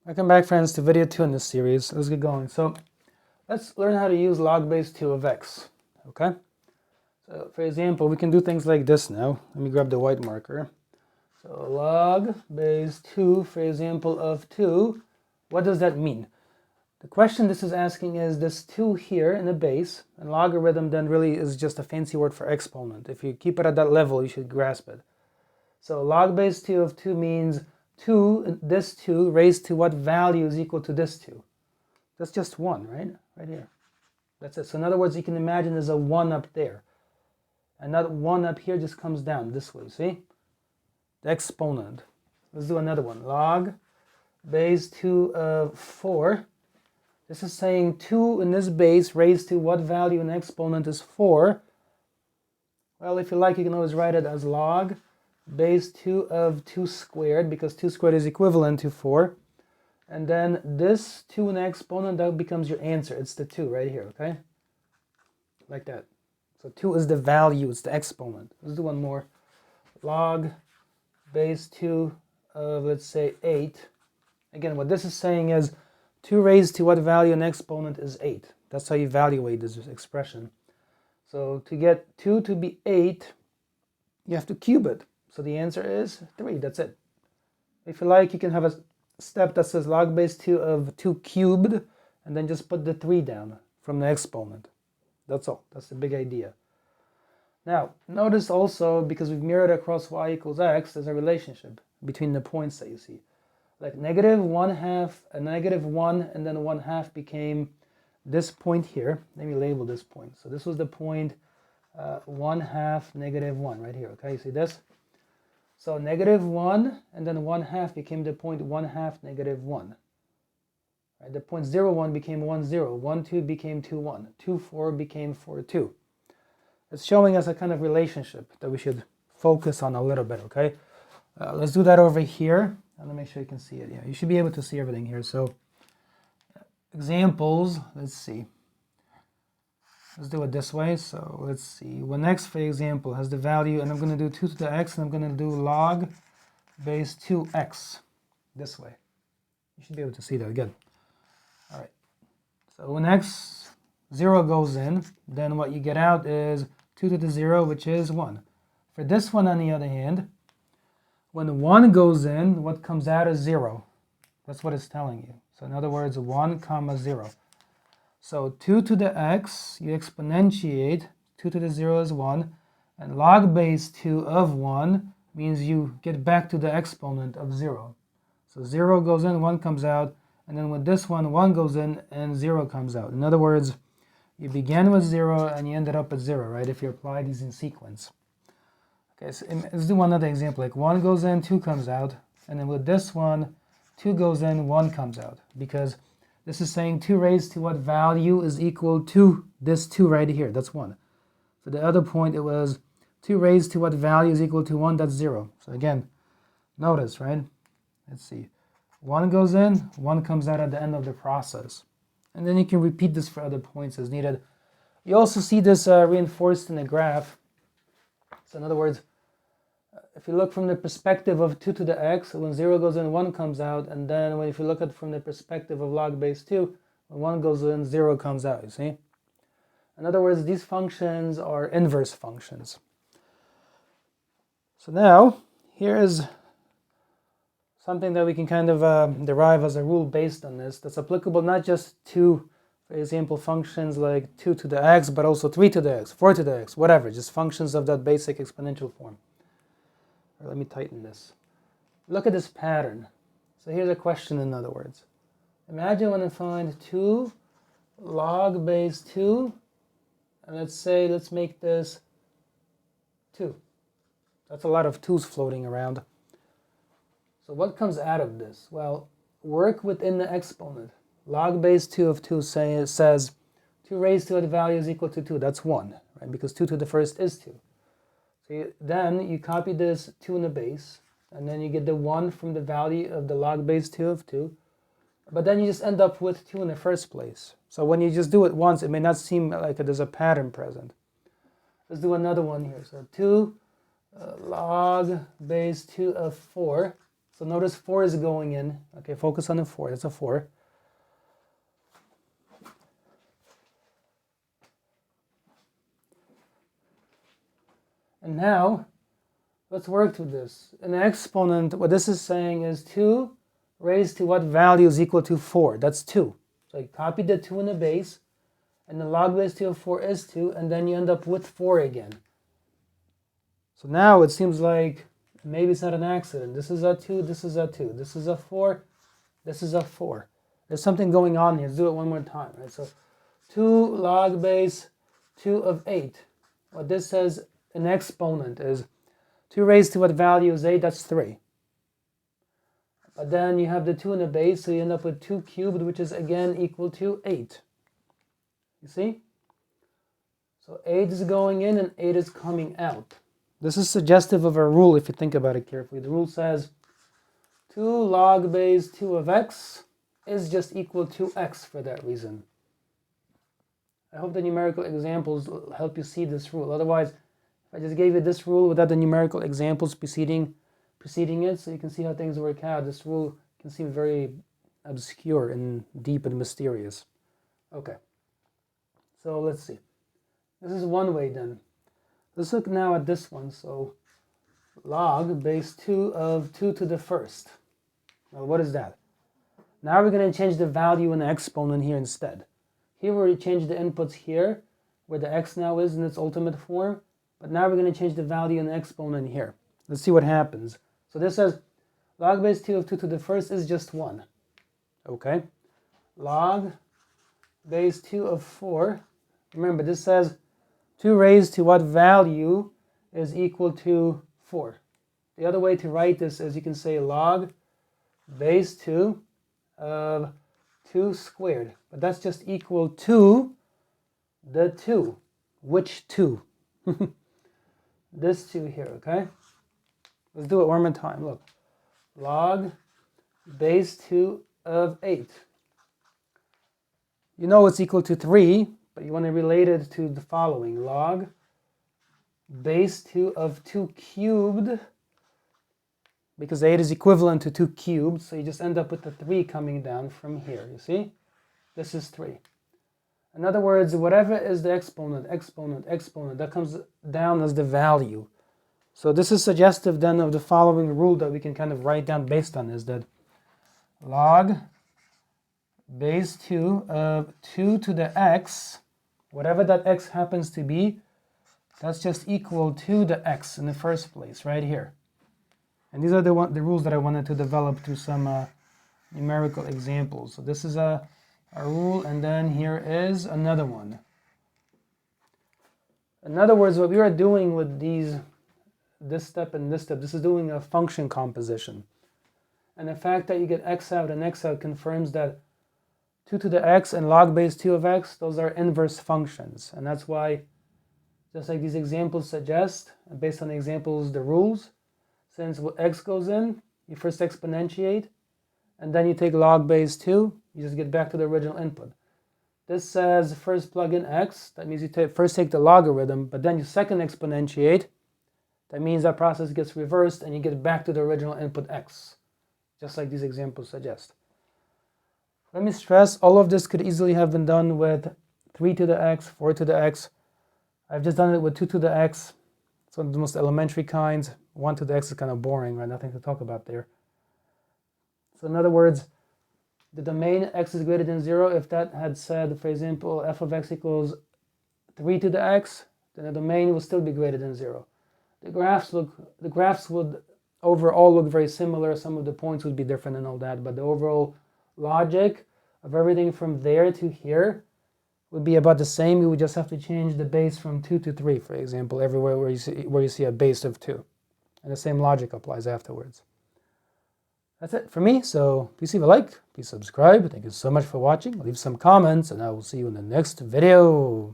Welcome back, friends, to video 2 in this series. Let's get going. So let's learn how to use log base 2 of x, okay? So for example, we can do things like this now. Let me grab the white marker. So log base 2, for example, of 2, what does that mean? The question this is asking is this 2 here in the base, and logarithm then really is just a fancy word for exponent. If you keep it at that level, you should grasp it. So log base 2 of 2 means 2, this 2 raised to what value is equal to this 2? That's just 1, right? Right here. That's it. So in other words, you can imagine there's a 1 up there. And that 1 up here just comes down this way, see? The exponent. Let's do another one. Log base 2 of 4. This is saying 2 in this base raised to what value in the exponent is 4? Well, if you like, you can always write it as log base 2 of 2 squared, because 2 squared is equivalent to 4. And then this 2 in the exponent, that becomes your answer. It's the 2 right here, okay? Like that. So 2 is the value, it's the exponent. Let's do one more. Log base 2 of, let's say, 8. Again, what this is saying is 2 raised to what value in exponent is 8. That's how you evaluate this expression. So to get 2 to be 8, you have to cube it. So the answer is 3, that's it. If you like, you can have a step that says log base 2 of 2 cubed, and then just put the 3 down from the exponent. That's all, that's the big idea. Now, notice also, because we've mirrored across y equals x, there's a relationship between the points that you see. Like negative 1/2, a negative 1, and then 1/2 became this point here. Let me label this point. So this was the point 1/2, negative 1, right here, okay? You see this? So negative 1 and then 1/2 became the point 1/2, negative 1. Right? The point 0, 1 became 1, 0. 1, 2 became 2, 1. 2, 4 became 4, 2. It's showing us a kind of relationship that we should focus on a little bit, okay? Let's do that over here. And let me make sure you can see it. Yeah, you should be able to see everything here. So examples, let's see. Let's do it this way. So let's see. When x, for example, has the value, and I'm going to do 2 to the x, and I'm going to do log base 2x this way. You should be able to see that again. All right. So when x 0 goes in, then what you get out is 2 to the 0, which is 1. For this one, on the other hand, when 1 goes in, what comes out is 0. That's what it's telling you. So in other words, 1 comma 0. So 2 to the x, you exponentiate, 2 to the 0 is 1, and log base 2 of 1 means you get back to the exponent of 0. So 0 goes in, 1 comes out, and then with this one, 1 goes in and 0 comes out. In other words, you began with 0 and you ended up at 0, right, if you apply these in sequence. Okay, so let's do another example, like 1 goes in, 2 comes out, and then with this one, 2 goes in, 1 comes out, because this is saying 2 raised to what value is equal to this 2 right here, that's 1. For the other point, it was 2 raised to what value is equal to 1, that's 0. So again, notice, right? Let's see. 1 goes in, 1 comes out at the end of the process. And then you can repeat this for other points as needed. You also see this reinforced in the graph. So in other words, if you look from the perspective of 2 to the x, when 0 goes in, 1 comes out. And then if you look at it from the perspective of log base 2, when 1 goes in, 0 comes out, you see? In other words, these functions are inverse functions. So now, here is something that we can kind of derive as a rule based on this, that's applicable not just to, for example, functions like 2 to the x, but also 3 to the x, 4 to the x, whatever, just functions of that basic exponential form. Let me tighten this. Look at this pattern. So here's a question, in other words. Imagine when I find 2 log base 2, and let's make this 2. That's a lot of 2's floating around. So what comes out of this? Well, work within the exponent. Log base 2 of 2 says 2 raised to what value is equal to 2. That's 1, right? Because 2 to the first is 2. Then you copy this 2 in the base, and then you get the 1 from the value of the log base 2 of 2. But then you just end up with 2 in the first place. So when you just do it once, it may not seem like there's a pattern present. Let's do another one here. So 2 log base 2 of 4. So notice 4 is going in. Okay, focus on the 4. That's a 4. And now, let's work with this. An exponent, what this is saying is 2 raised to what value is equal to 4? That's 2. So I copied the 2 in the base, and the log base 2 of 4 is 2, and then you end up with 4 again. So now it seems like maybe it's not an accident. This is a 2, this is a 2, this is a 4, this is a 4. There's something going on here. Let's do it one more time. Right? So 2 log base 2 of 8. What this says, an exponent is 2 raised to what value is 8? That's 3. But then you have the 2 in the base, so you end up with 2 cubed, which is again equal to 8. You see? So 8 is going in and 8 is coming out. This is suggestive of a rule if you think about it carefully. The rule says 2 log base 2 of x is just equal to x for that reason. I hope the numerical examples will help you see this rule. Otherwise, if I just gave you this rule without the numerical examples preceding it, so you can see how things work out, this rule can seem very obscure and deep and mysterious. Okay, so let's see. This is one way then. Let's look now at this one. So log base 2 of 2 to the first. Well, what is that? Now we're going to change the value in the exponent here instead. Here we already changed the inputs here, where the x now is in its ultimate form. But now we're going to change the value in the exponent here. Let's see what happens. So this says log base 2 of 2 to the first is just 1. Okay. Log base 2 of 4. Remember, this says 2 raised to what value is equal to 4. The other way to write this is you can say log base 2 of 2 squared. But that's just equal to the 2. Which 2? This 2 here, okay? Let's do it one more time. Look. Log base 2 of 8. You know it's equal to 3, but you want to relate it to the following. Log base 2 of 2 cubed, because 8 is equivalent to 2 cubed, so you just end up with the 3 coming down from here, you see? This is 3. In other words, whatever is the exponent, that comes down as the value. So this is suggestive then of the following rule that we can kind of write down based on this, that log base 2 of 2 to the x, whatever that x happens to be, that's just equal to the x in the first place, right here. And these are the rules that I wanted to develop through some numerical examples. So this is a rule, and then here is another one. In other words, what we are doing with this step and this step, this is doing a function composition. And the fact that you get x out and x out confirms that 2 to the x and log base 2 of x, those are inverse functions. And that's why, just like these examples suggest, and based on the examples, the rules, since x goes in, you first exponentiate, and then you take log base 2, you just get back to the original input. This says first plug in x, that means you first take the logarithm, but then you second exponentiate. That means that process gets reversed and you get back to the original input x, just like these examples suggest. Let me stress, all of this could easily have been done with 3 to the x, 4 to the x. I've just done it with 2 to the x. It's one of the most elementary kinds. 1 to the x is kind of boring, right? Nothing to talk about there. So in other words, the domain x is greater than 0, if that had said, for example, f of x equals 3 to the x, then the domain will still be greater than 0. The graphs would overall look very similar. Some of the points would be different and all that, but the overall logic of everything from there to here would be about the same. You would just have to change the base from 2 to 3, for example, everywhere where you see a base of 2. And the same logic applies afterwards. That's it for me, so please leave a like, please subscribe. Thank you so much for watching. Leave some comments, and I will see you in the next video.